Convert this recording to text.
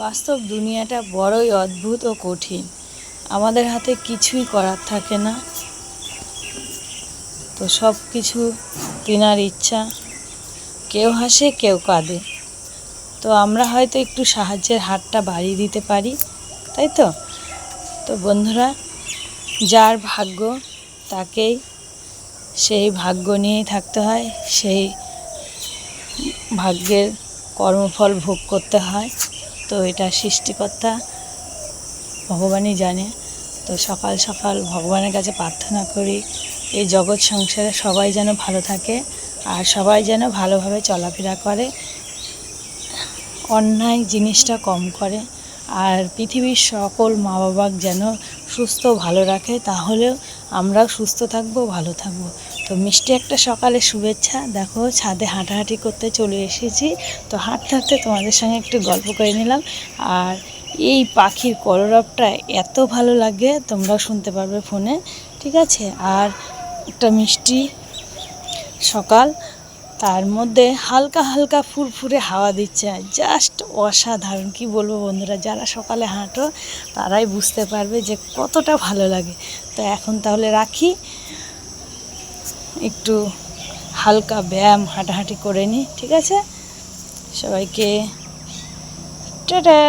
বাস্তব দুনিয়াটা বড়ই অদ্ভুত ও কঠিন। আমাদের হাতে কিছুই করার থাকে না, তো সব কিছু তিনার ইচ্ছা। কেউ হাসে, কেউ কাঁদে, তো আমরা হয়তো একটু সাহায্যের হাতটা বাড়িয়ে দিতে পারি, তাই তো? তো বন্ধুরা, যার ভাগ্য তাকেই সেই ভাগ্য নিয়েই থাকতে হয়, সেই ভাগ্যের কর্মফল ভোগ করতে হয়। তো এটা সৃষ্টিকর্তা ভগবানই জানে। তো সকাল সকাল ভগবানের কাছে প্রার্থনা করি এই জগৎ সংসারে সবাই যেন ভালো থাকে আর সবাই যেন ভালোভাবে চলাফেরা করে, অন্যায় জিনিসটা কম করে, আর পৃথিবীর সকল মা বাবা যেন সুস্থ ভালো রাখে, তাহলেও আমরাও সুস্থ থাকবো, ভালো থাকবো। তো মিষ্টি একটা সকালে শুভেচ্ছা। দেখো, ছাদে হাঁটাহাঁটি করতে চলে এসেছি। তো হাঁটতে হাঁটতে তোমাদের সঙ্গে একটু গল্প করে নিলাম। আর এই পাখির কলরবটা এত ভালো লাগে, তোমরাও শুনতে পারবে ফোনে, ঠিক আছে? আর একটা মিষ্টি সকাল, তার মধ্যে হালকা হালকা ফুরফুরে হাওয়া দিচ্ছে, জাস্ট অসাধারণ। কি বলবো বন্ধুরা, যারা সকালে হাঁটো তারাই বুঝতে পারবে যে কতটা ভালো লাগে। তো এখন তাহলে রাখি, একটু হালকা ব্যায়াম হাঁটাহাঁটি করে নিই, ঠিক আছে? সবাইকে টাটা।